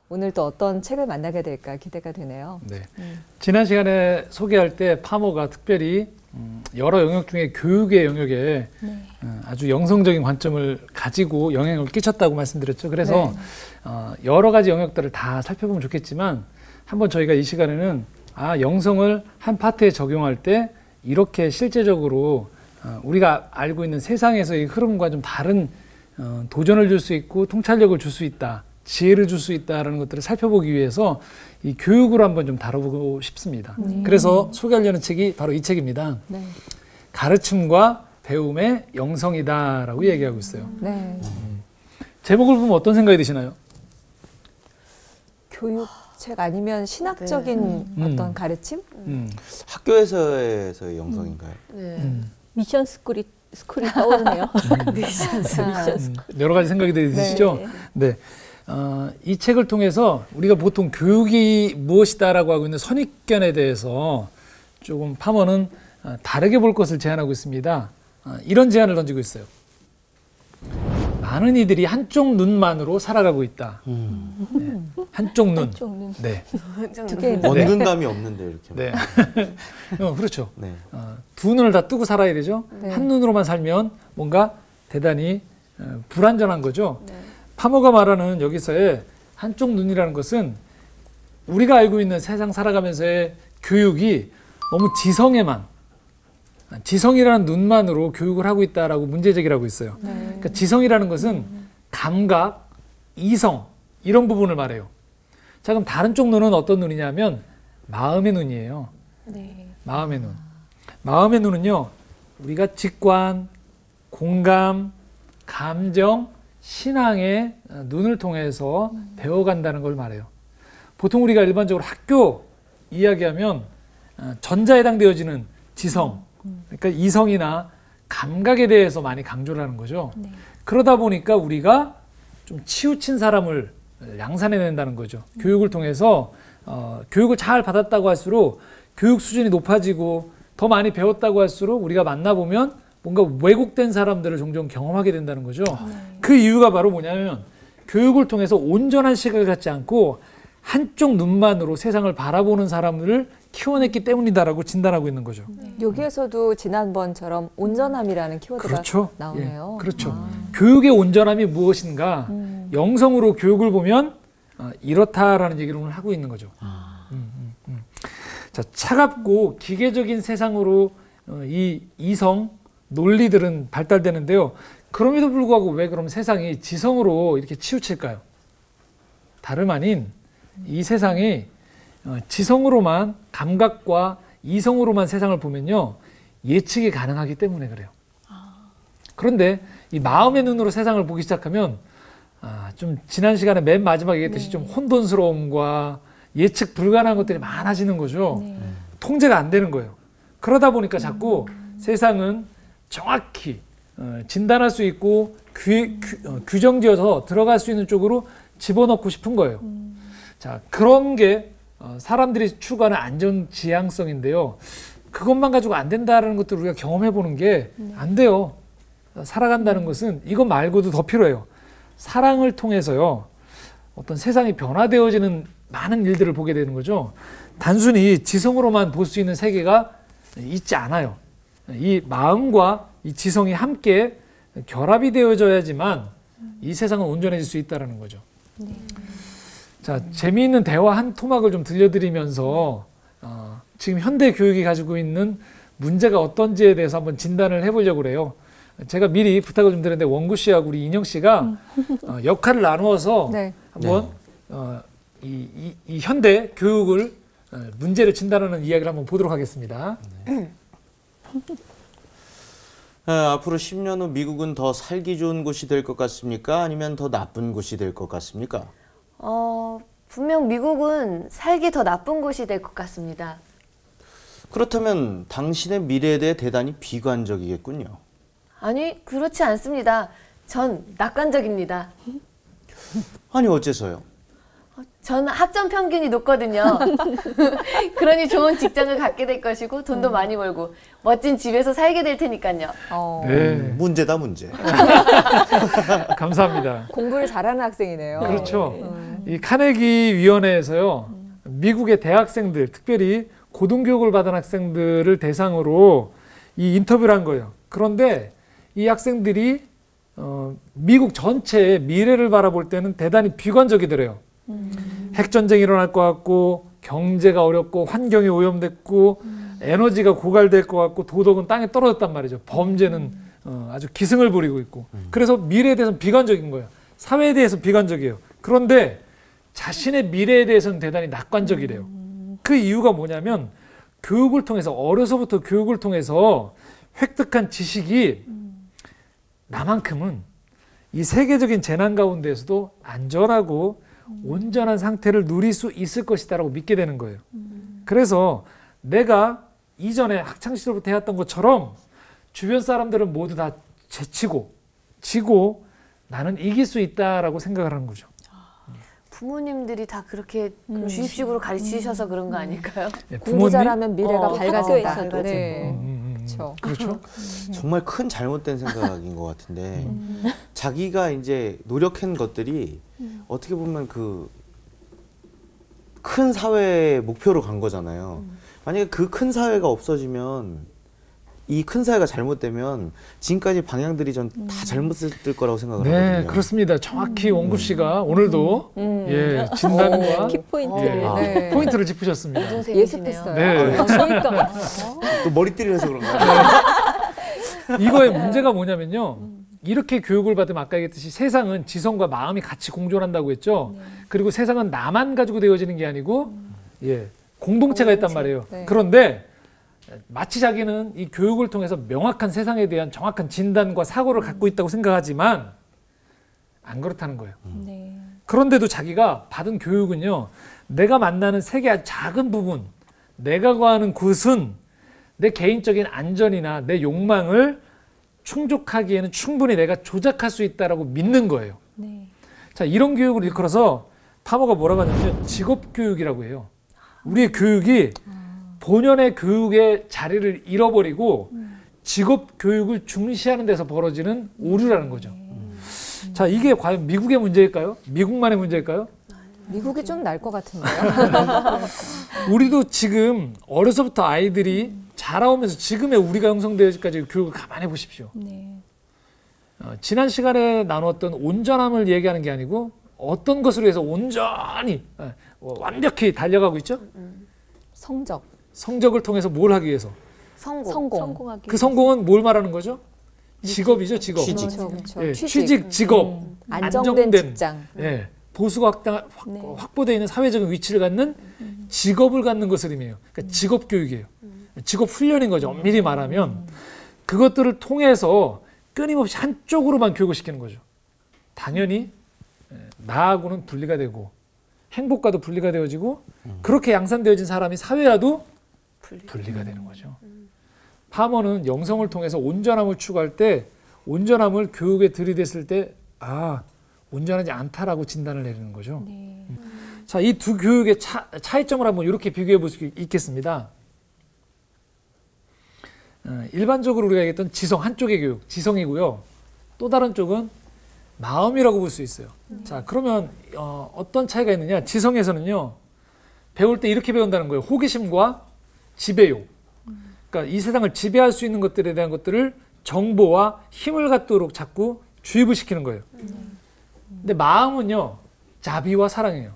오늘 또 어떤 책을 만나게 될까 기대가 되네요. 네. 지난 시간에 소개할 때 파모가 특별히 여러 영역 중에 교육의 영역에 아주 영성적인 관점을 가지고 영향을 끼쳤다고 말씀드렸죠. 그래서 여러 가지 영역들을 다 살펴보면 좋겠지만 한번 저희가 이 시간에는 영성을 한 파트에 적용할 때 이렇게 실제적으로 우리가 알고 있는 세상에서의 흐름과 좀 다른 도전을 줄 수 있고 통찰력을 줄 수 있다, 지혜를 줄 수 있다는 것들을 살펴보기 위해서 이 교육을 한번 좀 다뤄보고 싶습니다. 그래서 소개하려는 책이 바로 이 책입니다. 가르침과 배움의 영성이다라고 얘기하고 있어요. 제목을 보면 어떤 생각이 드시나요? 교육책 아니면 신학적인 어떤 가르침? 학교에서의 영성인가요? 미션 스쿨이 떠오르네요. 미션 스쿨. 여러 가지 생각이 드시죠? 네. 이 책을 통해서 우리가 보통 교육이 무엇이다라고 하고 있는 선입견에 대해서 조금 파머는 다르게 볼 것을 제안하고 있습니다. 이런 제안을 던지고 있어요. 많은 이들이 한쪽 눈만으로 살아가고 있다. 네. 한쪽 눈. 네. 원근감이 없는데 이렇게. 네. 그렇죠. 네. 두 눈을 다 뜨고 살아야 되죠. 한 눈으로만 살면 뭔가 대단히 불완전한 거죠. 파모가 말하는 여기서의 한쪽 눈이라는 것은 우리가 알고 있는 세상 살아가면서의 교육이 너무 지성이라는 눈만으로 교육을 하고 있다라고 문제제기를 있어요. 그러니까 지성이라는 것은 감각, 이성 이런 부분을 말해요. 자, 그럼 다른 쪽 눈은 어떤 눈이냐면 마음의 눈이에요. 마음의 눈. 마음의 눈은요, 우리가 직관, 공감, 감정, 신앙의 눈을 통해서 배워간다는 걸 말해요. 보통 우리가 일반적으로 학교 이야기하면 전자에 해당되어지는 지성, 그러니까 이성이나 감각에 대해서 많이 강조를 하는 거죠. 그러다 보니까 우리가 좀 치우친 사람을 양산해낸다는 거죠. 교육을 통해서 교육을 잘 받았다고 할수록 교육 수준이 높아지고 더 많이 배웠다고 할수록 우리가 만나보면 뭔가 왜곡된 사람들을 종종 경험하게 된다는 거죠. 그 이유가 바로 뭐냐면 교육을 통해서 온전한 시각을 갖지 않고 한쪽 눈만으로 세상을 바라보는 사람들을 키워냈기 때문이다라고 진단하고 있는 거죠. 여기에서도 지난번처럼 온전함이라는 키워드가 나오네요. 예, 그렇죠. 교육의 온전함이 무엇인가? 영성으로 교육을 보면 이렇다라는 얘기를 오늘 하고 있는 거죠. 자, 차갑고 기계적인 세상으로 이 이성, 논리들은 발달되는데요. 그럼에도 불구하고 왜 그럼 세상이 지성으로 이렇게 치우칠까요? 다름 아닌 이 세상이 지성으로만, 감각과 이성으로만 세상을 보면요, 예측이 가능하기 때문에 그래요. 그런데 이 마음의 눈으로 세상을 보기 시작하면 좀 지난 시간에 맨 마지막에 얘기했듯이 좀 혼돈스러움과 예측 불가능한 것들이 많아지는 거죠. 통제가 안 되는 거예요. 그러다 보니까 자꾸 세상은 정확히 진단할 수 있고 규정지어서 들어갈 수 있는 쪽으로 집어넣고 싶은 거예요. 자, 그런 게 사람들이 추구하는 안전 지향성인데요. 그것만 가지고 안 된다는 것들을 우리가 경험해 보는 게 안 돼요. 살아간다는 것은 이것 말고도 더 필요해요. 사랑을 통해서요, 어떤 세상이 변화되어지는 많은 일들을 보게 되는 거죠. 단순히 지성으로만 볼 수 있는 세계가 있지 않아요. 이 마음과 이 지성이 함께 결합이 되어져야지만 이 세상은 온전해질 수 있다는 거죠. 자, 재미있는 대화 한 토막을 좀 들려드리면서 지금 현대 교육이 가지고 있는 문제가 어떤지에 대해서 한번 진단을 해보려고 그래요. 제가 미리 부탁을 좀 드렸는데 원구 씨하고 우리 인영 씨가 역할을 나누어서 한번 이 현대 교육을 문제를 진단하는 이야기를 한번 보도록 하겠습니다. 앞으로 10년 후 미국은 더 살기 좋은 곳이 될 것 같습니까? 아니면 더 나쁜 곳이 될 것 같습니까? 분명 미국은 살기 더 나쁜 곳이 될 것 같습니다. 그렇다면 당신의 미래에 대해 대단히 비관적이겠군요. 아니, 그렇지 않습니다. 전 낙관적입니다. 아니, 어째서요? 전 학점 평균이 높거든요. 그러니 좋은 직장을 갖게 될 것이고 돈도 많이 벌고 멋진 집에서 살게 될 테니까요. 네. 문제다, 문제. 감사합니다. 공부를 잘하는 학생이네요. 그렇죠. 이 카네기 위원회에서요. 미국의 대학생들, 특별히 고등교육을 받은 학생들을 대상으로 이 인터뷰를 한 거예요. 그런데 이 학생들이 미국 전체의 미래를 바라볼 때는 대단히 비관적이더래요. 핵전쟁이 일어날 것 같고 경제가 어렵고 환경이 오염됐고 에너지가 고갈될 것 같고 도덕은 땅에 떨어졌단 말이죠. 범죄는 아주 기승을 부리고 있고 그래서 미래에 대해서는 비관적인 거예요. 사회에 대해서 비관적이에요. 그런데 자신의 미래에 대해서는 대단히 낙관적이래요. 그 이유가 뭐냐면 교육을 통해서 어려서부터 교육을 통해서 획득한 지식이 나만큼은 이 세계적인 재난 가운데에서도 안전하고 온전한 상태를 누릴 수 있을 것이다라고 믿게 되는 거예요. 그래서 내가 이전에 학창시절부터 해왔던 것처럼 주변 사람들은 모두 다 제치고 지고 나는 이길 수 있다라고 생각을 하는 거죠. 부모님들이 다 그렇게 주입식으로 가르치셔서 그런 거 아닐까요? 네, 공부 잘하면 미래가 밝아진다. 학교에서도. 네. 그렇죠. 그렇죠. 정말 큰 잘못된 생각인 것 같은데 자기가 이제 노력한 것들이 어떻게 보면 그 큰 사회의 목표로 간 거잖아요. 만약에 그 큰 사회가 없어지면 이 큰 사회가 잘못되면 지금까지 방향들이 전 다 잘못됐을 거라고 생각을 네, 하거든요. 그렇습니다. 정확히 원구 씨가 오늘도 예, 진단과 키포인트. 예, 포인트를 짚으셨습니다. 예습했어요. 네. 그러니까. 또 머리띠를 해서 그런가요? 이거의 문제가 뭐냐면요. 이렇게 교육을 받으면 아까 얘기했듯이 세상은 지성과 마음이 같이 공존한다고 했죠. 그리고 세상은 나만 가지고 되어지는 게 아니고 예, 공동체가 있단 말이에요. 네. 그런데 마치 자기는 이 교육을 통해서 명확한 세상에 대한 정확한 진단과 사고를 갖고 있다고 생각하지만 안 그렇다는 거예요. 네. 그런데도 자기가 받은 교육은요. 내가 만나는 세계의 작은 부분, 내가 거하는 곳은 내 개인적인 안전이나 내 욕망을 충족하기에는 충분히 내가 조작할 수 있다라고 믿는 거예요. 네. 자, 이런 교육을 일컬어서 파머가 뭐라고 하냐면 직업교육이라고 해요. 우리의 교육이 본연의 교육의 자리를 잃어버리고 직업교육을 중시하는 데서 벌어지는 오류라는 거죠. 자, 이게 과연 미국의 문제일까요? 미국만의 문제일까요? 미국이 좀 날 것 같은데요. 우리도 지금 어려서부터 아이들이 자라오면서 지금의 우리가 형성되어지까지 교육을 가만히 보십시오. 네. 지난 시간에 나누었던 온전함을 얘기하는 게 아니고 어떤 것으로 해서 온전히 완벽히 달려가고 있죠? 성적. 성적을 통해서 뭘 하기 위해서? 성공. 그 성공은 뭘 말하는 거죠? 직업이죠, 직업. 취직. 그렇죠, 그렇죠. 예, 취직, 직업. 안정된 직장. 예, 보수가 확보되어 있는 사회적인 위치를 갖는 직업을 갖는 것을 의미해요. 그러니까 직업 교육이에요. 직업 훈련인 거죠. 엄밀히 말하면 그것들을 통해서 끊임없이 한쪽으로만 교육을 시키는 거죠. 당연히 나하고는 분리가 되고 행복과도 분리가 되어지고 그렇게 양산되어진 사람이 사회와도 분리가 되는 거죠. 파머는 영성을 통해서 온전함을 추구할 때 온전함을 교육에 들이댔을 때 온전하지 않다라고 진단을 내리는 거죠. 네. 자, 이 두 교육의 차이점을 한번 이렇게 비교해 볼 수 있겠습니다. 일반적으로 우리가 얘기했던 지성, 한쪽의 교육, 지성이고요. 또 다른 쪽은 마음이라고 볼 수 있어요. 자, 그러면 어떤 차이가 있느냐? 지성에서는요. 배울 때 이렇게 배운다는 거예요. 호기심과 지배욕. 그러니까 이 세상을 지배할 수 있는 것들에 대한 것들을 정보와 힘을 갖도록 자꾸 주입을 시키는 거예요. 근데 마음은요. 자비와 사랑이에요.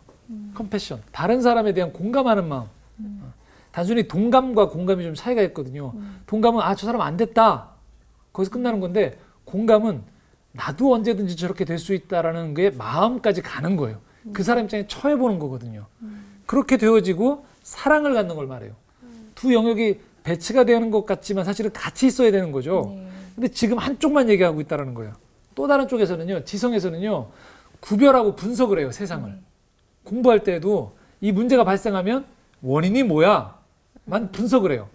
컴패션. 다른 사람에 대한 공감하는 마음. 단순히 동감과 공감이 좀 차이가 있거든요. 동감은 저 사람 안 됐다. 거기서 끝나는 건데 공감은 나도 언제든지 저렇게 될 수 있다라는 게 마음까지 가는 거예요. 그 사람 입장에 처해보는 거거든요. 그렇게 되어지고 사랑을 갖는 걸 말해요. 두 영역이 배치가 되는 것 같지만 사실은 같이 있어야 되는 거죠. 근데 지금 한쪽만 얘기하고 있다는 거예요. 또 다른 쪽에서는요. 지성에서는요. 구별하고 분석을 해요. 세상을. 공부할 때에도 이 문제가 발생하면 원인이 뭐야? 만 분석을 해요.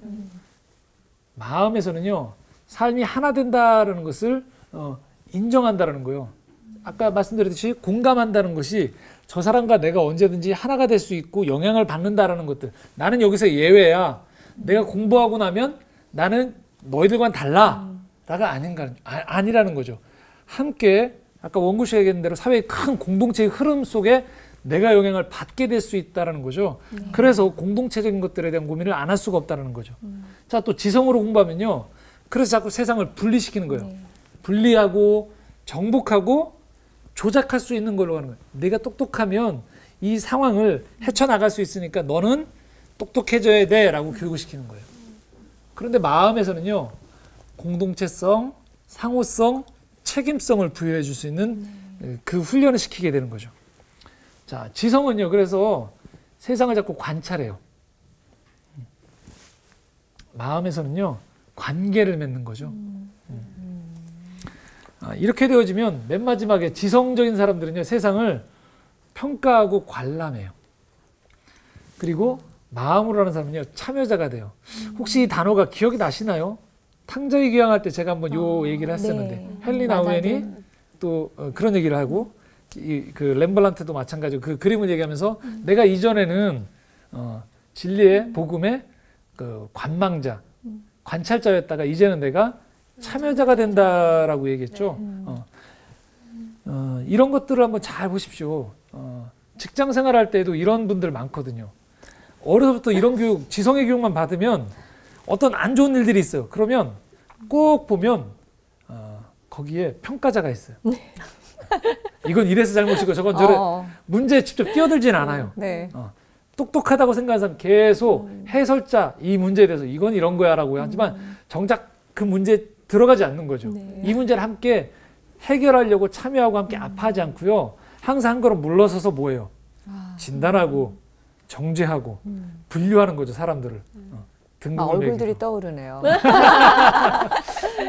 마음에서는요. 삶이 하나 된다는 것을 인정한다는 거예요. 아까 말씀드렸듯이 공감한다는 것이 저 사람과 내가 언제든지 하나가 될 수 있고 영향을 받는다라는 것들. 나는 여기서 예외야. 내가 공부하고 나면 나는 너희들과는 달라. 라가 아니라는 거죠. 함께 아까 원구 씨가 얘기했던 대로 사회의 큰 공동체의 흐름 속에 내가 영향을 받게 될 수 있다는 거죠. 그래서 공동체적인 것들에 대한 고민을 안 할 수가 없다는 거죠. 자, 또 지성으로 공부하면요. 그래서 자꾸 세상을 분리시키는 거예요. 분리하고 정복하고 조작할 수 있는 걸로 하는 거예요. 내가 똑똑하면 이 상황을 헤쳐나갈 수 있으니까 너는 똑똑해져야 돼 라고 교육을 시키는 거예요. 그런데 마음에서는요. 공동체성, 상호성, 책임성을 부여해 줄 수 있는 그 훈련을 시키게 되는 거죠. 자, 지성은요. 그래서 세상을 자꾸 관찰해요. 마음에서는요. 관계를 맺는 거죠. 이렇게 되어지면 맨 마지막에 지성적인 사람들은요. 세상을 평가하고 관람해요. 그리고 마음으로 하는 사람은요. 참여자가 돼요. 혹시 이 단어가 기억이 나시나요? 탕자의 귀향할 때 제가 한번 요 얘기를 했었는데 헬리 나우엔이 또 그런 얘기를 하고 그 렘블란트도 마찬가지고 그 그림을 얘기하면서 내가 이전에는 진리의 복음의 그 관망자, 관찰자였다가 이제는 내가 참여자가 된다라고 얘기했죠. 이런 것들을 한번 잘 보십시오. 직장 생활할 때도 이런 분들 많거든요. 어려서부터 이런 교육, 지성의 교육만 받으면 어떤 안 좋은 일들이 있어요. 그러면 꼭 보면 거기에 평가자가 있어요. 이건 이래서 잘못이고 저건 저래. 문제에 직접 뛰어들진 않아요. 네. 똑똑하다고 생각하는 사람 계속 해설자, 이 문제에 대해서 이건 이런 거야 라고 하지만 정작 그 문제에 들어가지 않는 거죠. 이 문제를 함께 해결하려고 참여하고 함께 아파하지 않고요. 항상 한 걸음 물러서서 뭐예요? 진단하고 정죄하고 분류하는 거죠. 사람들을. 얼굴들이 매기고. 떠오르네요.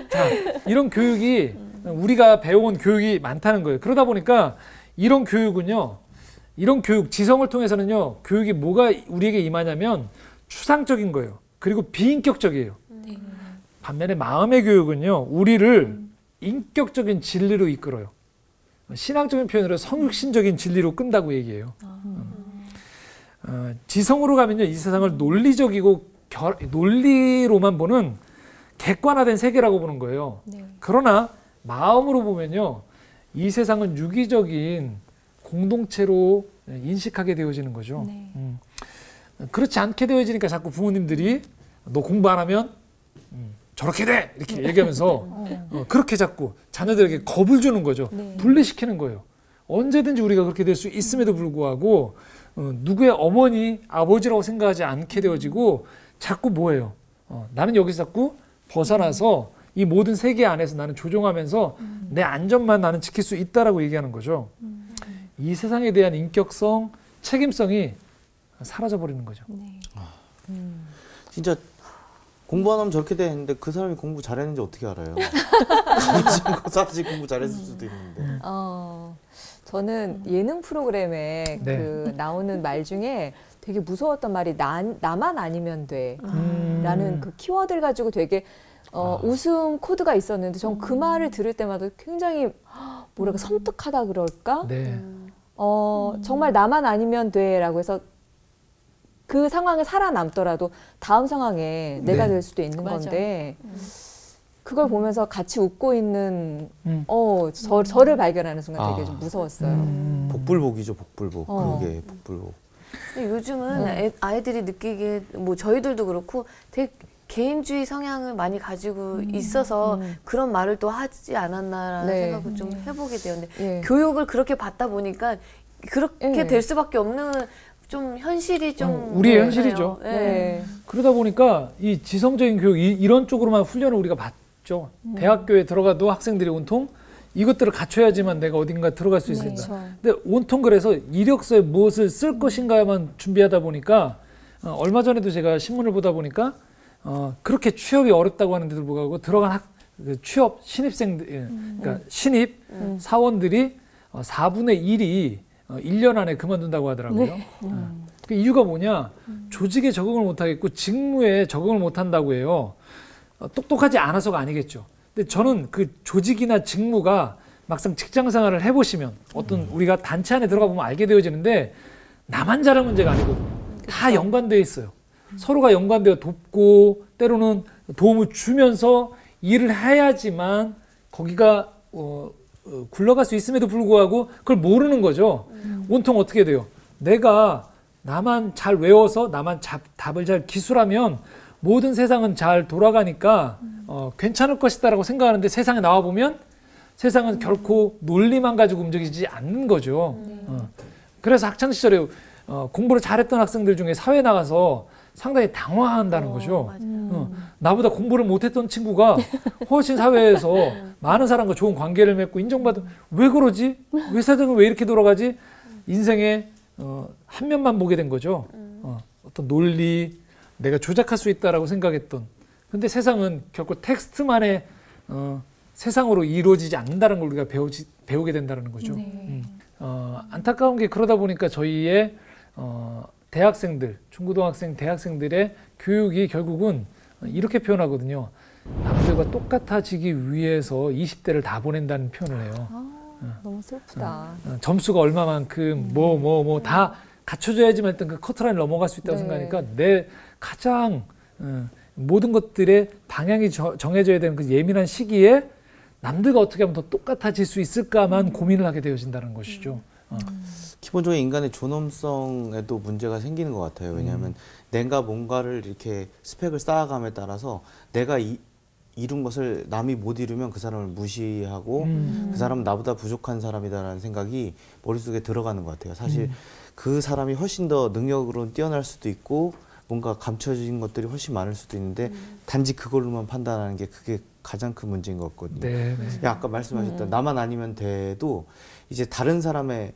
자, 이런 교육이 우리가 배워온 교육이 많다는 거예요. 그러다 보니까 이런 교육은요. 이런 교육, 지성을 통해서는요. 교육이 뭐가 우리에게 임하냐면 추상적인 거예요. 그리고 비인격적이에요. 반면에 마음의 교육은요. 우리를 인격적인 진리로 이끌어요. 신앙적인 표현으로 성육신적인 진리로 끈다고 얘기해요. 지성으로 가면요. 이 세상을 논리적이고 논리로만 보는 객관화된 세계라고 보는 거예요. 그러나 마음으로 보면요. 이 세상은 유기적인 공동체로 인식하게 되어지는 거죠. 그렇지 않게 되어지니까 자꾸 부모님들이 너 공부 안 하면 저렇게 돼! 이렇게 얘기하면서 그렇게 자꾸 자녀들에게 겁을 주는 거죠. 분리시키는 거예요. 언제든지 우리가 그렇게 될 수 있음에도 불구하고 누구의 어머니, 아버지라고 생각하지 않게 되어지고 자꾸 뭐예요? 나는 여기서 자꾸 벗어나서 이 모든 세계 안에서 나는 조종하면서 내 안전만 나는 지킬 수 있다라고 얘기하는 거죠. 이 세상에 대한 인격성, 책임성이 사라져버리는 거죠. 진짜 공부 안 하면 저렇게 돼 했는데 그 사람이 공부 잘했는지 어떻게 알아요? 사실 공부 잘했을 수도 있는데. 저는 예능 프로그램에 그 나오는 말 중에 되게 무서웠던 말이 나만 아니면 돼 라는 그 키워드를 가지고 되게 웃음 코드가 있었는데 전 그 말을 들을 때마다 굉장히 뭐랄까 섬뜩하다 그럴까? 정말 나만 아니면 돼 라고 해서 그 상황에 살아남더라도 다음 상황에 내가 될 수도 있는 건데 그걸 보면서 같이 웃고 있는 저를 발견하는 순간 되게 좀 무서웠어요. 복불복이죠, 복불복. 그게 복불복. 근데 요즘은 아이들이 느끼기에 뭐 저희들도 그렇고 되게 개인주의 성향을 많이 가지고 있어서 그런 말을 또 하지 않았나라는 생각을 좀 해보게 되었는데 교육을 그렇게 받다 보니까 그렇게 될 수밖에 없는 좀 현실이 좀 우리의 현실이죠. 그러다 보니까 이 지성적인 교육 이런 쪽으로만 훈련을 우리가 받죠. 대학교에 들어가도 학생들이 온통 이것들을 갖춰야지만 내가 어딘가 들어갈 수 있습니다. 근데 온통 그래서 이력서에 무엇을 쓸 것인가만 준비하다 보니까 얼마 전에도 제가 신문을 보다 보니까 그렇게 취업이 어렵다고 하는데도 불구하고 들어간 취업 신입생들, 그러니까 신입 사원들이 4분의 1이 1년 안에 그만둔다고 하더라고요. 그 이유가 뭐냐? 조직에 적응을 못하겠고 직무에 적응을 못한다고 해요. 똑똑하지 않아서가 아니겠죠. 근데 저는 그 조직이나 직무가 막상 직장 생활을 해보시면 어떤 우리가 단체 안에 들어가 보면 알게 되어지는데 나만 잘할 문제가 아니거든요. 다 연관되어 있어요. 서로가 연관되어 돕고 때로는 도움을 주면서 일을 해야지만 거기가 굴러갈 수 있음에도 불구하고 그걸 모르는 거죠. 온통 어떻게 돼요? 내가 나만 잘 외워서 나만 답을 잘 기술하면 모든 세상은 잘 돌아가니까 괜찮을 것이다라고 생각하는데 세상에 나와보면 세상은 결코 논리만 가지고 움직이지 않는 거죠. 그래서 학창시절에 공부를 잘했던 학생들 중에 사회에 나가서 상당히 당황한다는 거죠. 나보다 공부를 못했던 친구가 훨씬 사회에서 많은 사람과 좋은 관계를 맺고 인정받은, 왜 그러지? 왜 세상은 왜 이렇게 돌아가지? 인생의 한 면만 보게 된 거죠. 어떤 논리, 내가 조작할 수 있다라고 생각했던. 근데 세상은 결코 텍스트만의 세상으로 이루어지지 않는다는 걸 우리가 배우게 된다는 거죠. 안타까운 게 그러다 보니까 저희의 대학생들, 중고등학생, 대학생들의 교육이 결국은 이렇게 표현하거든요. 남들과 똑같아지기 위해서 20대를 다 보낸다는 표현을 해요. 너무 슬프다. 점수가 얼마만큼 다 갖춰져야지만 일단 그 커트라인을 넘어갈 수 있다고 생각하니까 내 가장 모든 것들의 방향이 정해져야 되는 그 예민한 시기에 남들과 어떻게 하면 더 똑같아질 수 있을까만 고민을 하게 되어진다는 것이죠. 기본적으로 인간의 존엄성에도 문제가 생기는 것 같아요. 왜냐하면 내가 뭔가를 이렇게 스펙을 쌓아감에 따라서 내가 이룬 것을 남이 못 이루면 그 사람을 무시하고 그 사람은 나보다 부족한 사람이다라는 생각이 머릿속에 들어가는 것 같아요. 사실 그 사람이 훨씬 더 능력으로는 뛰어날 수도 있고 뭔가 감춰진 것들이 훨씬 많을 수도 있는데 단지 그걸로만 판단하는 게 그게 가장 큰 문제인 것 같거든요. 아까 말씀하셨던 나만 아니면 돼도 이제 다른 사람의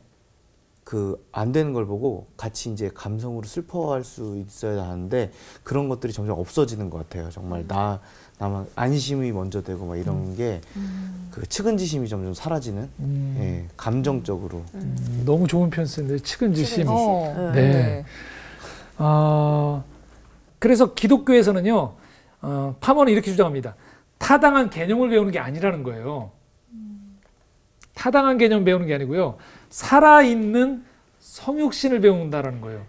그 안 되는 걸 보고 같이 이제 감성으로 슬퍼할 수 있어야 하는데 그런 것들이 점점 없어지는 것 같아요. 정말 나만 안심이 먼저 되고 막 이런 게 그 측은지심이 점점 사라지는 예, 감정적으로 너무 좋은 표현 쓰는데 측은지심. 그래서 기독교에서는요 파먼은 이렇게 주장합니다. 타당한 개념을 배우는 게 아니라는 거예요. 타당한 개념 배우는 게 아니고요. 살아있는 성육신을 배운다라는 거예요.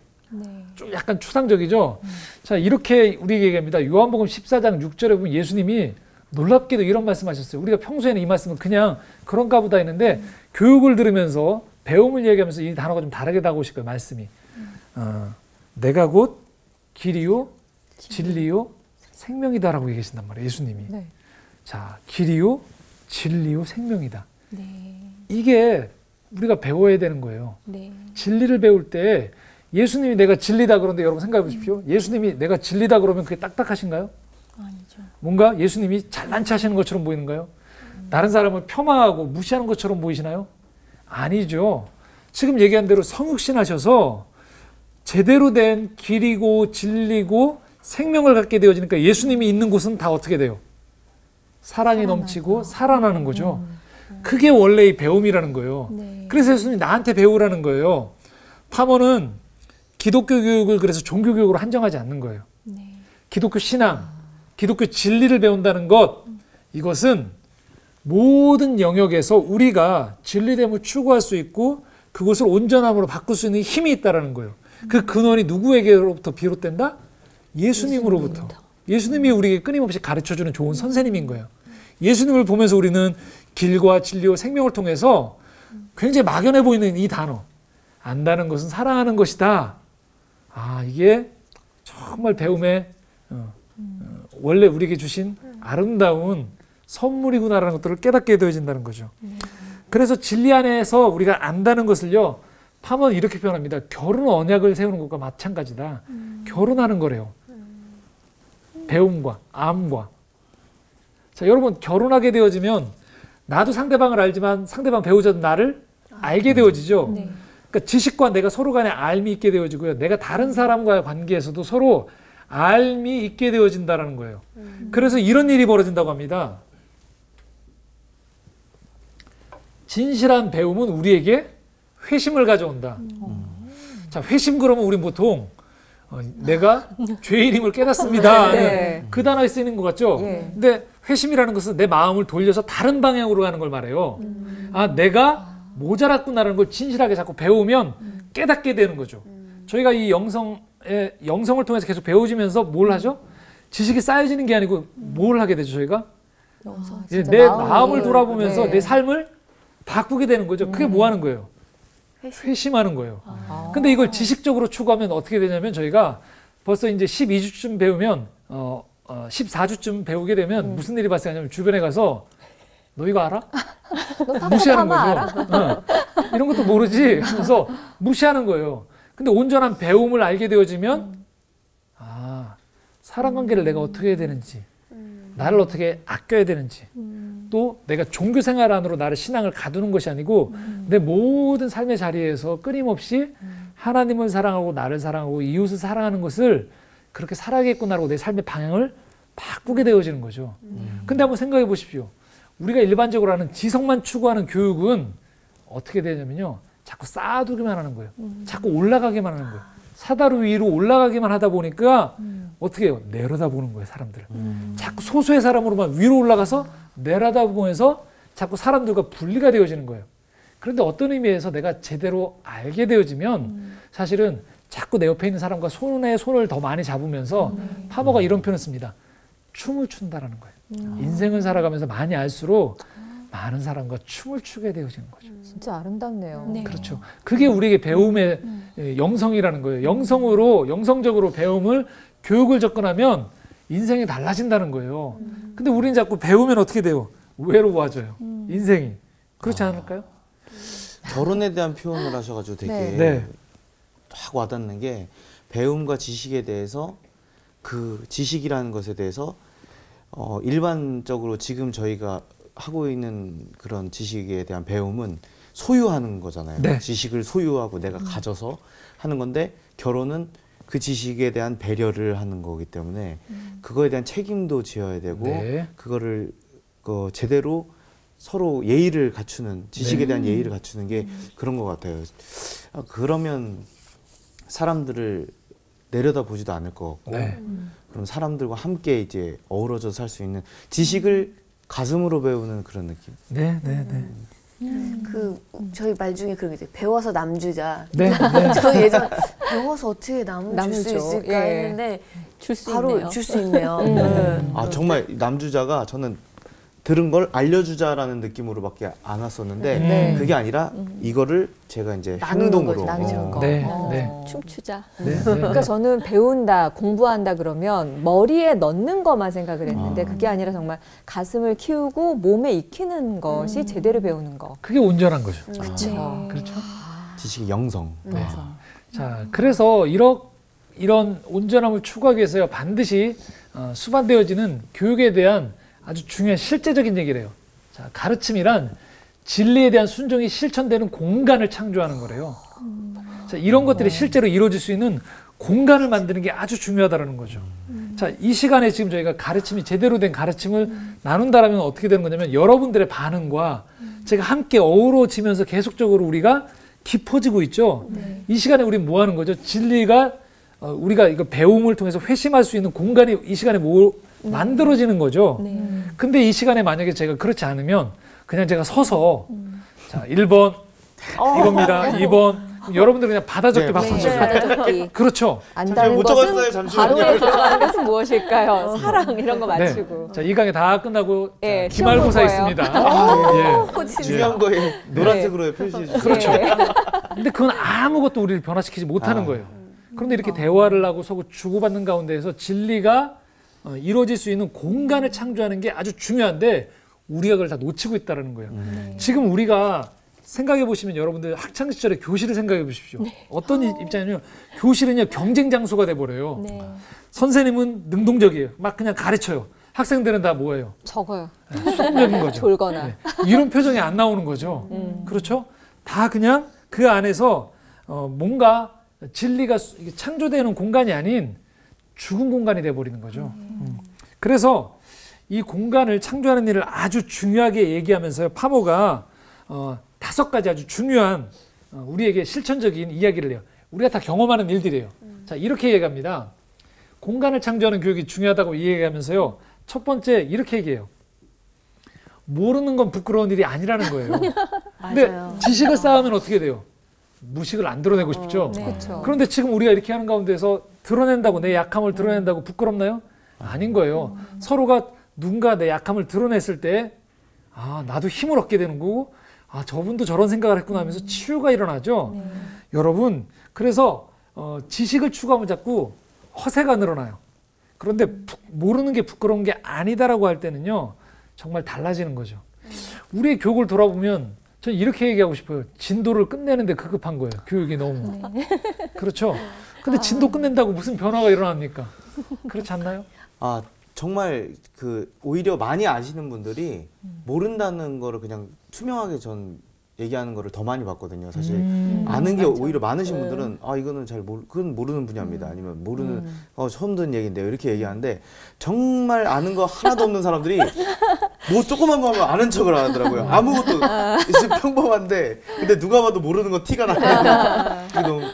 좀 약간 추상적이죠. 자, 이렇게 우리에게 얘기합니다. 요한복음 14장 6절에 보면 예수님이 놀랍게도 이런 말씀하셨어요. 우리가 평소에는 이 말씀은 그냥 그런가 보다 했는데 교육을 들으면서 배움을 얘기하면서 이 단어가 좀 다르게 다가오실 거예요. 말씀이. 내가 곧 길이요 진리요 생명이다라고 얘기하신단 말이에요. 예수님이. 자, 길이요 진리요 생명이다. 이게 우리가 배워야 되는 거예요. 진리를 배울 때 예수님이 내가 진리다 그런데 여러분 생각해 보십시오. 예수님이 내가 진리다 그러면 그게 딱딱하신가요? 아니죠. 뭔가 예수님이 잘난 체 하시는 것처럼 보이는가요? 다른 사람을 폄하하고 무시하는 것처럼 보이시나요? 아니죠. 지금 얘기한 대로 성육신 하셔서 제대로 된 길이고 진리고 생명을 갖게 되어지니까 예수님이 있는 곳은 다 어떻게 돼요? 사랑이 넘치고 살아나는 거죠. 그게 원래 이 배움이라는 거예요. 그래서 예수님이 나한테 배우라는 거예요. 파먼은 기독교 교육을 그래서 종교 교육으로 한정하지 않는 거예요. 기독교 신앙, 기독교 진리를 배운다는 것, 이것은 모든 영역에서 우리가 진리됨을 추구할 수 있고 그것을 온전함으로 바꿀 수 있는 힘이 있다는 거예요. 그 근원이 누구에게로부터 비롯된다? 예수님으로부터. 예수님이 우리에게 끊임없이 가르쳐주는 좋은 선생님인 거예요. 예수님을 보면서 우리는 길과 진리와 생명을 통해서 굉장히 막연해 보이는 이 단어, 안다는 것은 사랑하는 것이다. 이게 정말 배움의 원래 우리에게 주신 아름다운 선물이구나라는 것들을 깨닫게 되어진다는 거죠. 그래서 진리 안에서 우리가 안다는 것을요, 파먼은 이렇게 표현합니다. 결혼 언약을 세우는 것과 마찬가지다. 결혼하는 거래요. 배움과 암과. 자, 여러분 결혼하게 되어지면 나도 상대방을 알지만 상대방 배우자도 나를 알게 되어지죠. 그러니까 지식과 내가 서로 간에 알미 있게 되어지고요. 내가 다른 사람과의 관계에서도 서로 알미 있게 되어진다는 거예요. 그래서 이런 일이 벌어진다고 합니다. 진실한 배움은 우리에게 회심을 가져온다. 자, 회심 그러면 우린 보통 내가 죄인임을 깨닫습니다. 그 단어에 쓰이는 것 같죠? 근데 회심이라는 것은 내 마음을 돌려서 다른 방향으로 가는 걸 말해요. 내가 모자랐구나라는 걸 진실하게 자꾸 배우면 깨닫게 되는 거죠. 저희가 이 영성을 통해서 계속 배워지면서 뭘 하죠? 지식이 쌓여지는 게 아니고 뭘 하게 되죠, 저희가? 내 마음을 돌아보면서 내 삶을 바꾸게 되는 거죠. 그게 뭐 하는 거예요? 회심하는 거예요. 근데 이걸 지식적으로 추구하면 어떻게 되냐면 저희가 벌써 이제 12주쯤 배우면 14주쯤 배우게 되면 무슨 일이 발생하냐면 주변에 가서 너 이거 알아? 무시하는 거죠. 이런 것도 모르지. 그래서 무시하는 거예요. 근데 온전한 배움을 알게 되어지면 사람 관계를 내가 어떻게 해야 되는지, 나를 어떻게 아껴야 되는지, 또 내가 종교 생활 안으로 나를 신앙을 가두는 것이 아니고 내 모든 삶의 자리에서 끊임없이 하나님을 사랑하고 나를 사랑하고 이웃을 사랑하는 것을 그렇게 살아야겠구나라고 내 삶의 방향을 바꾸게 되어지는 거죠. 근데 한번 생각해 보십시오. 우리가 일반적으로 하는 지성만 추구하는 교육은 어떻게 되냐면요. 자꾸 쌓아두기만 하는 거예요. 자꾸 올라가기만 하는 거예요. 사다리 위로 올라가기만 하다 보니까 어떻게 해요? 내려다보는 거예요, 사람들을. 자꾸 소수의 사람으로만 위로 올라가서 내려다보면서 자꾸 사람들과 분리가 되어지는 거예요. 그런데 어떤 의미에서 내가 제대로 알게 되어지면 사실은 자꾸 내 옆에 있는 사람과 손에 손을 더 많이 잡으면서 파머가 이런 표현을 씁니다. 춤을 춘다라는 거예요. 인생을 살아가면서 많이 알수록 많은 사람과 춤을 추게 되어지는 거죠. 진짜 아름답네요. 네. 그렇죠. 그게 우리에게 배움의 영성이라는 거예요. 영성적으로 배움을 교육을 접근하면 인생이 달라진다는 거예요. 근데 우리는 자꾸 배우면 어떻게 돼요? 외로워져요. 인생이. 그렇지 않을까요? 결혼에 대한 표현을 하셔가지고 되게 네. 확 와닿는 게 배움과 지식에 대해서 그 지식이라는 것에 대해서 일반적으로 지금 저희가 하고 있는 그런 지식에 대한 배움은 소유하는 거잖아요. 네. 지식을 소유하고 내가 가져서 하는 건데 결혼은 그 지식에 대한 배려를 하는 거기 때문에 그거에 대한 책임도 지어야 되고 네. 그거를 제대로 서로 예의를 갖추는 지식에 대한 예의를 갖추는 게 그런 것 같아요. 그러면 사람들을 내려다보지도 않을 것 같고 네. 그럼 사람들과 함께 이제 어우러져 살 수 있는 지식을 가슴으로 배우는 그런 느낌. 네, 네, 네. 저희 말 중에 그런 게 있어요. 배워서 남주자. 네, 네. 저 예전 배워서 어떻게 남을 줄 수 남을 줘. 있을까 예. 했는데 줄 수 바로 있네요. 줄 수 있네요. 네. 아 정말 남주자가 저는 들은 걸 알려주자라는 느낌으로밖에 안 왔었는데 네. 그게 아니라 이거를 제가 이제 나누는 행동으로 거죠, 나누는 거. 네, 어. 네. 춤추자. 네, 네. 그러니까 저는 배운다, 공부한다 그러면 머리에 넣는 것만 생각을 했는데 그게 아니라 정말 가슴을 키우고 몸에 익히는 것이 제대로 배우는 거. 그게 온전한 거죠. 그렇죠. 그렇죠. 지식의 영성. 네. 자, 그래서 이런 온전함을 추구하기 위해서 반드시 수반되어지는 교육에 대한 아주 중요한 실제적인 얘기를 해요. 자, 가르침이란 진리에 대한 순종이 실천되는 공간을 창조하는 거래요. 자, 이런 것들이 실제로 이루어질 수 있는 공간을 만드는 게 아주 중요하다는 거죠. 자, 이 시간에 지금 저희가 가르침이 제대로 된 가르침을 나눈다라면 어떻게 되는 거냐면 여러분들의 반응과 제가 함께 어우러지면서 계속적으로 우리가 깊어지고 있죠. 이 시간에 우리는 뭐 하는 거죠? 진리가 우리가 이거 배움을 통해서 회심할 수 있는 공간이 이 시간에 만들어지는 거죠. 근데 이 시간에 만약에 제가 그렇지 않으면 그냥 제가 서서 자, 1번 이겁니다. 2번 여러분들 그냥 받아 적기 네, 바쁜 네. 거죠. 받아적기. 그렇죠. 안다는 못 것은 적었어요, 잠시만요. 바로에 들어가는 것은 무엇일까요? 사랑 이런 거 맞추고. 네. 자, 이 강의 다 끝나고 예, 자, 기말고사 시험 볼 있습니다. 예. 중요한 거에 노란색으로 표시해 주세요. 그렇죠. 네. 근데 그건 아무것도 우리를 변화시키지 못하는 거예요. 그런데 이렇게 대화를 하고 서로 주고받는 가운데에서 진리가 이루어질 수 있는 공간을 창조하는 게 아주 중요한데 우리가 그걸 다 놓치고 있다는 거예요. 지금 우리가 생각해 보시면 여러분들 학창 시절에 교실을 생각해 보십시오. 어떤 입장이냐면 교실은요 경쟁 장소가 돼 버려요. 네. 선생님은 능동적이에요. 막 그냥 가르쳐요. 학생들은 다 뭐예요? 적어요. 수동적인 거죠. 졸거나. 네. 이런 표정이 안 나오는 거죠. 그렇죠? 다 그냥 그 안에서 뭔가 진리가 창조되는 공간이 아닌 죽은 공간이 돼버리는 거죠. 그래서 이 공간을 창조하는 일을 아주 중요하게 얘기하면서요. 파모가 5가지 아주 중요한 우리에게 실천적인 이야기를 해요. 우리가 다 경험하는 일들이에요. 자, 이렇게 얘기합니다. 공간을 창조하는 교육이 중요하다고 얘기하면서요. 첫 번째 이렇게 얘기해요. 모르는 건 부끄러운 일이 아니라는 거예요. 근데 맞아요. 지식을 쌓으면 어떻게 돼요? 무식을 안 드러내고 싶죠. 네. 그렇죠. 그런데 지금 우리가 이렇게 하는 가운데서 드러낸다고 내 약함을 드러낸다고 부끄럽나요? 아닌 거예요. 서로가 누군가 내 약함을 드러냈을 때 나도 힘을 얻게 되는 거고 아, 저분도 저런 생각을 했구나 하면서 치유가 일어나죠. 여러분, 그래서 지식을 추구하면 자꾸 허세가 늘어나요. 그런데 모르는 게 부끄러운 게 아니다라고 할 때는요, 정말 달라지는 거죠. 우리의 교육을 돌아보면 저는 이렇게 얘기하고 싶어요. 진도를 끝내는데 급급한 거예요. 교육이 너무. 그렇죠. 근데 진도 끝낸다고 무슨 변화가 일어납니까? 그렇지 않나요? 아, 정말 오히려 많이 아시는 분들이 모른다는 거를 그냥 투명하게 전 얘기하는 거를 더 많이 봤거든요. 사실 아는 게 오히려 많으신 분들은 아, 이거는 그건 모르는 분야입니다. 아니면 모르는 처음 듣는 얘기인데요. 이렇게 얘기하는데 정말 아는 거 하나도 없는 사람들이 뭐 조그만 거 하면 아는 척을 하더라고요. 아무것도 진짜 평범한데 근데 누가 봐도 모르는 거 티가 나요.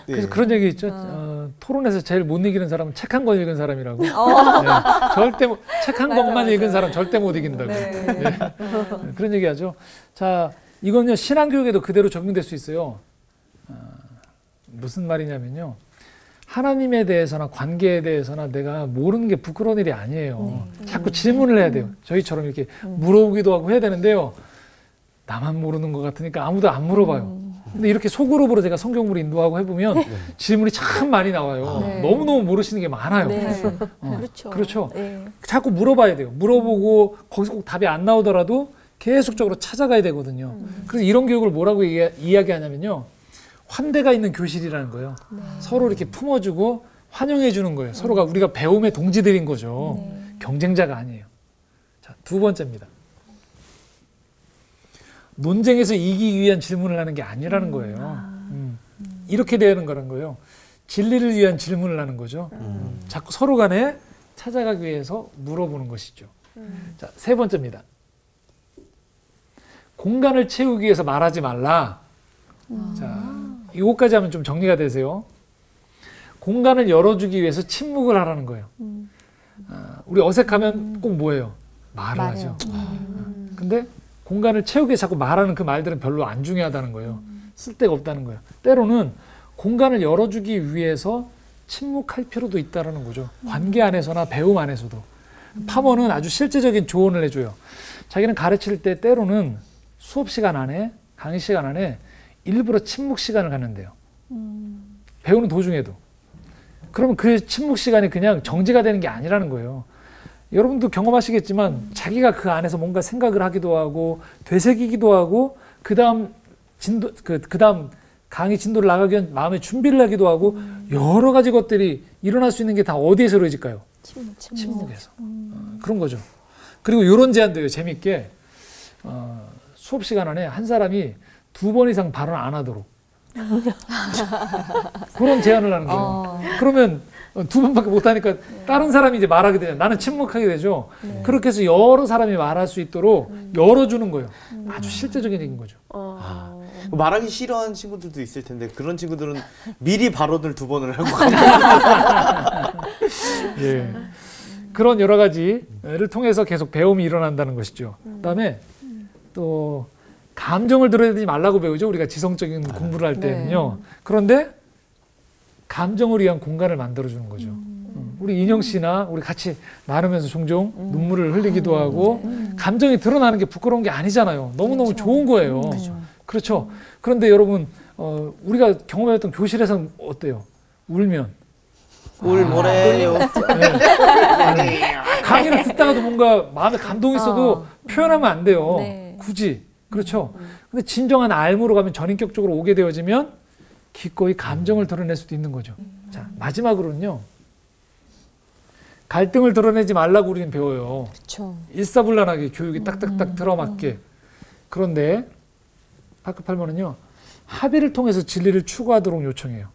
그래서 그런 얘기 있죠. 토론에서 제일 못 이기는 사람은 책 한 권 읽은 사람이라고. 네. 절대 책 한 권만 읽은 사람 절대 못 이긴다고. 네. 그런 얘기하죠. 자, 이건요 신앙교육에도 그대로 적용될 수 있어요. 무슨 말이냐면요, 하나님에 대해서나 관계에 대해서나 내가 모르는 게 부끄러운 일이 아니에요. 자꾸 질문을 해야 돼요. 저희처럼 이렇게 물어보기도 하고 해야 되는데요, 나만 모르는 것 같으니까 아무도 안 물어봐요. 근데 이렇게 소그룹으로 제가 성경으로 인도하고 해보면 질문이 참 많이 나와요. 너무너무 모르시는 게 많아요. 그렇죠. 그렇죠. 자꾸 물어봐야 돼요. 물어보고 거기서 꼭 답이 안 나오더라도 계속적으로 찾아가야 되거든요. 그래서 이런 교육을 뭐라고 이야기하냐면요, 환대가 있는 교실이라는 거예요. 서로 이렇게 품어주고 환영해 주는 거예요. 서로가 우리가 배움의 동지들인 거죠. 경쟁자가 아니에요. 자, 두 번째입니다. 논쟁에서 이기기 위한 질문을 하는 게 아니라는 거예요. 이렇게 되는 거란 거예요. 진리를 위한 질문을 하는 거죠. 자꾸 서로 간에 찾아가기 위해서 물어보는 것이죠. 자, 세 번째입니다. 공간을 채우기 위해서 말하지 말라. 자, 이것까지 하면 좀 정리가 되세요. 공간을 열어주기 위해서 침묵을 하라는 거예요. 우리 어색하면 꼭 뭐예요? 말을 하죠. 근데 공간을 채우기 위해서 자꾸 말하는 그 말들은 별로 안 중요하다는 거예요. 쓸데가 없다는 거예요. 때로는 공간을 열어주기 위해서 침묵할 필요도 있다는 거죠. 관계 안에서나 배움 안에서도. 파머는 아주 실제적인 조언을 해줘요. 자기는 가르칠 때 때로는 수업 시간 안에, 강의 시간 안에 일부러 침묵 시간을 갖는데요. 배우는 도중에도. 그러면 그 침묵 시간이 그냥 정지가 되는 게 아니라는 거예요. 여러분도 경험하시겠지만 자기가 그 안에서 뭔가 생각을 하기도 하고 되새기기도 하고 그 다음 강의 진도를 나가기 위한 마음의 준비를 하기도 하고 여러 가지 것들이 일어날 수 있는 게 다 어디에서 이루어질까요? 침묵에서. 그런 거죠. 그리고 이런 제안도 해요. 재밌게. 수업 시간 안에 한 사람이 2번 이상 발언 안 하도록. 그런 제안을 하는 거예요. 그러면 2번밖에 못 하니까 다른 사람이 이제 말하게 되죠. 나는 침묵하게 되죠. 그렇게 해서 여러 사람이 말할 수 있도록 열어주는 거예요. 아주 실제적인 얘기인 거죠. 말하기 싫어하는 친구들도 있을 텐데 그런 친구들은 미리 발언을 2번을 하고 갑니다. 예. 그런 여러 가지를 통해서 계속 배움이 일어난다는 것이죠. 그다음에 또 감정을 드러내지 말라고 배우죠. 우리가 지성적인 공부를 할 때는요. 그런데 감정을 위한 공간을 만들어주는 거죠. 우리 인영 씨나 우리 같이 나누면서 종종 눈물을 흘리기도 하고 감정이 드러나는 게 부끄러운 게 아니잖아요. 너무너무 좋은 거예요. 그렇죠. 그런데 여러분, 우리가 경험했던 교실에서는 어때요? 울면. 뭐래요? 강의를 듣다가도 뭔가 마음에 감동이 있어도 표현하면 안 돼요. 굳이. 그렇죠. 근데 진정한 알무로 가면 전인격적으로 오게 되어지면 기꺼이 감정을 드러낼 수도 있는 거죠. 자, 마지막으로는요. 갈등을 드러내지 말라고 우리는 배워요. 그렇죠. 일사불란하게 교육이 딱딱딱 들어맞게. 그런데 파크팔머는요. 합의를 통해서 진리를 추구하도록 요청해요.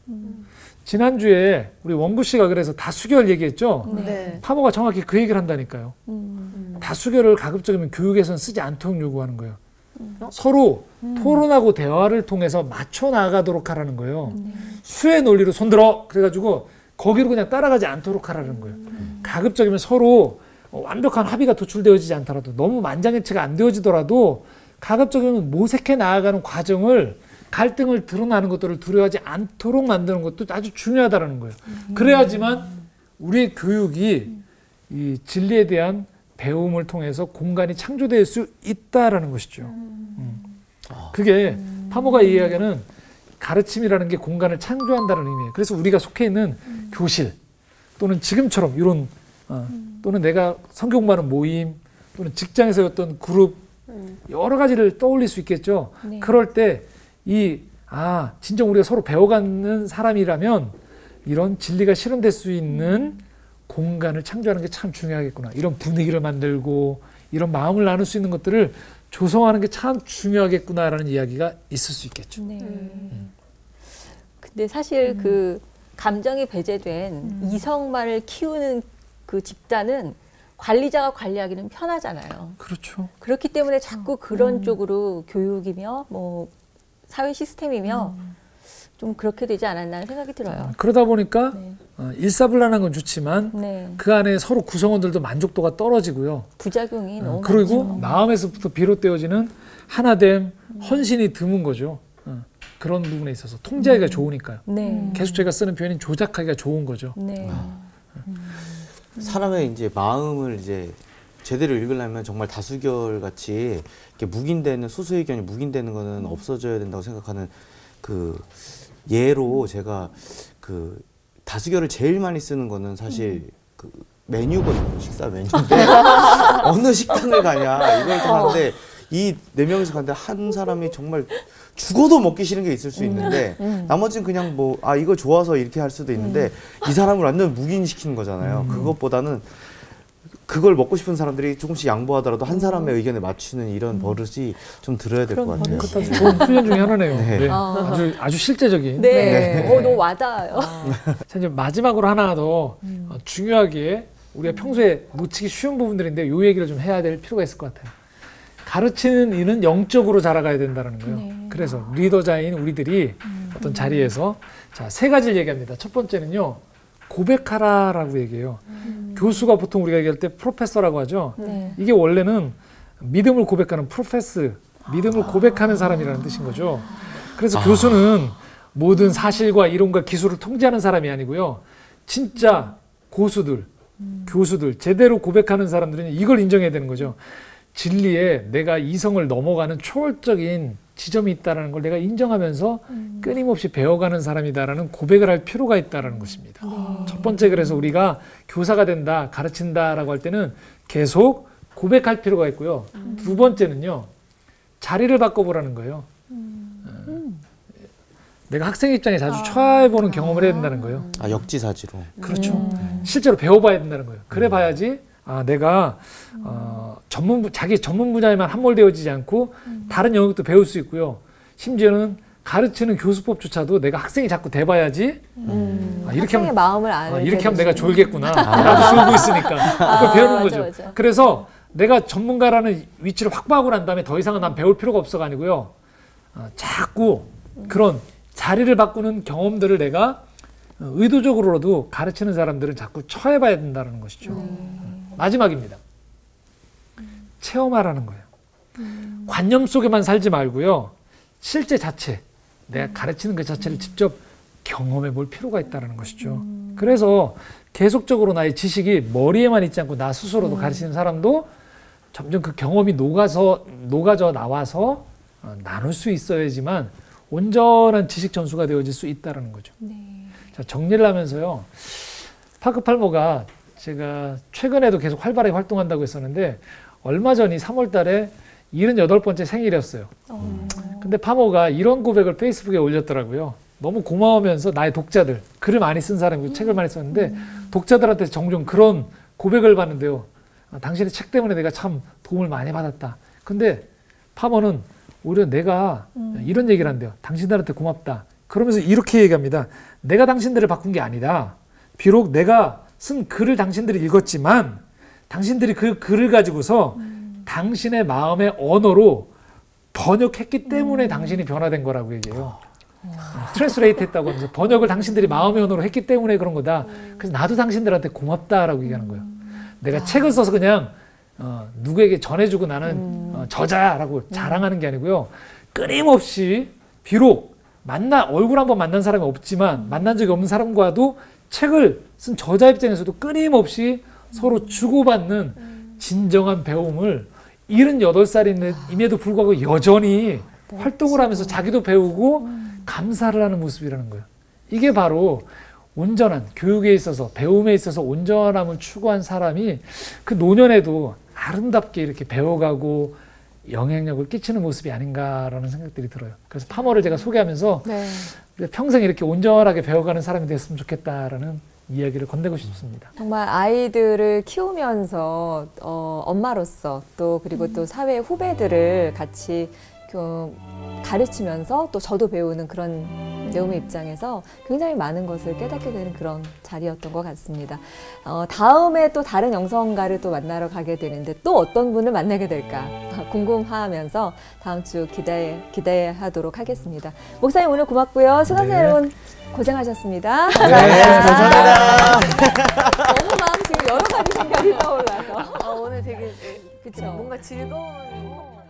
지난주에 우리 원구 씨가 그래서 다수결 얘기했죠. 네. 파머가 정확히 그 얘기를 한다니까요. 다수결을 가급적이면 교육에서는 쓰지 않도록 요구하는 거예요. 서로 토론하고 대화를 통해서 맞춰 나가도록 하라는 거예요. 수의 논리로 손들어 그래가지고 거기로 그냥 따라가지 않도록 하라는 거예요. 가급적이면 서로 완벽한 합의가 도출되어지지 않더라도 너무 만장일치가 안 되어지더라도 가급적이면 모색해 나아가는 과정을 갈등을 드러나는 것들을 두려워하지 않도록 만드는 것도 아주 중요하다는 거예요. 그래야지만 우리의 교육이 이 진리에 대한 배움을 통해서 공간이 창조될 수 있다라는 것이죠. 그게 파모가 이야기하는 가르침이라는 게 공간을 창조한다는 의미예요. 그래서 우리가 속해 있는 교실 또는 지금처럼 이런 또는 내가 성경 공부하는 모임 또는 직장에서 어떤 그룹 여러 가지를 떠올릴 수 있겠죠. 네. 그럴 때 진정 우리가 서로 배워가는 사람이라면 이런 진리가 실현될 수 있는 공간을 창조하는 게 참 중요하겠구나. 이런 분위기를 만들고 이런 마음을 나눌 수 있는 것들을 조성하는 게 참 중요하겠구나라는 이야기가 있을 수 있겠죠. 네. 근데 사실 그 감정이 배제된 이성만을 키우는 그 집단은 관리자가 관리하기는 편하잖아요. 그렇죠. 그렇기 때문에 자꾸 그런 쪽으로 교육이며 뭐 사회 시스템이며 좀 그렇게 되지 않았나 하는 생각이 들어요. 그러다 보니까 네. 일사불란한 건 좋지만 네. 그 안에 서로 구성원들도 만족도가 떨어지고요. 부작용이 너무 그리고 많죠. 마음에서부터 비롯되어지는 하나됨, 헌신이 드문 거죠. 그런 부분에 있어서 통제하기가 좋으니까요. 네. 계속 제가 쓰는 표현인 조작하기가 좋은 거죠. 네. 사람의 이제 마음을 이제 제대로 읽으려면 정말 다수결 같이 이렇게 묵인되는 소수 의견이 묵인되는 거는 없어져야 된다고 생각하는 그 예로 제가 그 다수결을 제일 많이 쓰는 거는 사실 그 메뉴거든요. 식사 메뉴인데 어느 식당을 가냐 이걸 다 하는데 이 네 명이서 갔는데 한 사람이 정말 죽어도 먹기 싫은 게 있을 수 있는데 나머지는 그냥 뭐 이거 좋아서 이렇게 할 수도 있는데 이 사람을 완전 묵인시키는 거잖아요. 그것보다는 그걸 먹고 싶은 사람들이 조금씩 양보하더라도 한 사람의 의견에 맞추는 이런 버릇이 좀 들어야 될 것 같아요. 그것도 아주 좋은 훈련 중에 하나네요. 네. 네. 아주 실제적인. 네. 너무 와닿아요. 자, 이제 마지막으로 하나 더 중요하게 우리가 평소에 놓치기 쉬운 부분들인데 이 얘기를 좀 해야 될 필요가 있을 것 같아요. 가르치는 이는 영적으로 자라가야 된다는 거예요. 네. 그래서 리더자인 우리들이 어떤 자리에서 자, 3가지를 얘기합니다. 첫 번째는요. 고백하라라고 얘기해요. 교수가 보통 우리가 얘기할 때 프로페서라고 하죠. 네. 이게 원래는 믿음을 고백하는 프로페스, 믿음을 고백하는 사람이라는 뜻인 거죠. 그래서 교수는 모든 사실과 이론과 기술을 통제하는 사람이 아니고요. 진짜 고수들, 교수들, 제대로 고백하는 사람들은 이걸 인정해야 되는 거죠. 진리에 내가 이성을 넘어가는 초월적인 지점이 있다는 걸 내가 인정하면서 끊임없이 배워가는 사람이다라는 고백을 할 필요가 있다는 것입니다. 첫 번째, 그래서 우리가 교사가 된다, 가르친다라고 할 때는 계속 고백할 필요가 있고요. 두 번째는요, 자리를 바꿔보라는 거예요. 내가 학생 입장에 자주 처해보는 경험을 해야 된다는 거예요. 역지사지로. 그렇죠. 실제로 배워봐야 된다는 거예요. 그래 봐야지 내가 자기 전문 분야에만 함몰되어지지 않고 다른 영역도 배울 수 있고요. 심지어는 가르치는 교수법조차도 내가 학생이 자꾸 돼봐야지 이렇게 하면 마음을 아는 이렇게 하면 내가 졸겠구나. 나도 졸고 있으니까 그걸 배우는 거죠. 맞아. 그래서 내가 전문가라는 위치를 확보하고 난 다음에 더 이상은 난 배울 필요가 없어가 아니고요. 자꾸 그런 자리를 바꾸는 경험들을 내가 의도적으로라도 가르치는 사람들은 자꾸 처해봐야 된다는 것이죠. 마지막입니다. 체험하라는 거예요. 관념 속에만 살지 말고요. 실제 자체, 내가 가르치는 그 자체를 직접 경험해 볼 필요가 있다는 것이죠. 그래서 계속적으로 나의 지식이 머리에만 있지 않고 나 스스로도 가르치는 사람도 점점 그 경험이 녹아져 나와서 나눌 수 있어야지만 온전한 지식 전수가 되어질 수 있다는 거죠. 자, 정리를 하면서요. 파크 팔모가 제가 최근에도 계속 활발하게 활동한다고 했었는데 얼마 전이 3월 달에 78번째 생일이었어요. 근데 파모가 이런 고백을 페이스북에 올렸더라고요. 너무 고마우면서 나의 독자들, 글을 많이 쓴 사람이고 책을 많이 썼는데 독자들한테 종종 그런 고백을 받는데요. 당신의 책 때문에 내가 참 도움을 많이 받았다. 근데 파모는 오히려 내가 이런 얘기를 한대요. 당신들한테 고맙다. 그러면서 이렇게 얘기합니다. 내가 당신들을 바꾼 게 아니다. 비록 내가 쓴 글을 당신들이 읽었지만 당신들이 그 글을 가지고서 당신의 마음의 언어로 번역했기 때문에 당신이 변화된 거라고 얘기해요. 트랜스레이트 했다고 하면서 번역을 당신들이 마음의 언어로 했기 때문에 그런 거다. 그래서 나도 당신들한테 고맙다라고 얘기하는 거예요. 내가 책을 써서 그냥 누구에게 전해주고 나는 저자라고 자랑하는 게 아니고요. 끊임없이 비록 얼굴 한번 만난 사람이 없지만 만난 적이 없는 사람과도 책을 쓴 저자 입장에서도 끊임없이 서로 주고받는 진정한 배움을 78살임에도 불구하고 여전히 활동을 하면서 자기도 배우고 감사를 하는 모습이라는 거예요. 이게 바로 온전한 교육에 있어서 배움에 있어서 온전함을 추구한 사람이 그 노년에도 아름답게 이렇게 배워가고 영향력을 끼치는 모습이 아닌가라는 생각들이 들어요. 그래서 파머를 제가 소개하면서 네. 평생 이렇게 온전하게 배워가는 사람이 됐으면 좋겠다라는 이야기를 건네고 싶습니다. 정말 아이들을 키우면서 엄마로서 또 그리고 또 사회 후배들을 같이 가르치면서 또 저도 배우는 그런 배움의 입장에서 굉장히 많은 것을 깨닫게 되는 그런 자리였던 것 같습니다. 다음에 또 다른 영성가를 또 만나러 가게 되는데 또 어떤 분을 만나게 될까 궁금하면서 다음 주 기대하도록 하겠습니다. 목사님 오늘 고맙고요. 수강생 여러분 고생하셨습니다. 네, 감사합니다. 너무 마음 지금 여러 가지 생각이 떠올라서 오늘 되게 그쵸? 뭔가 즐거운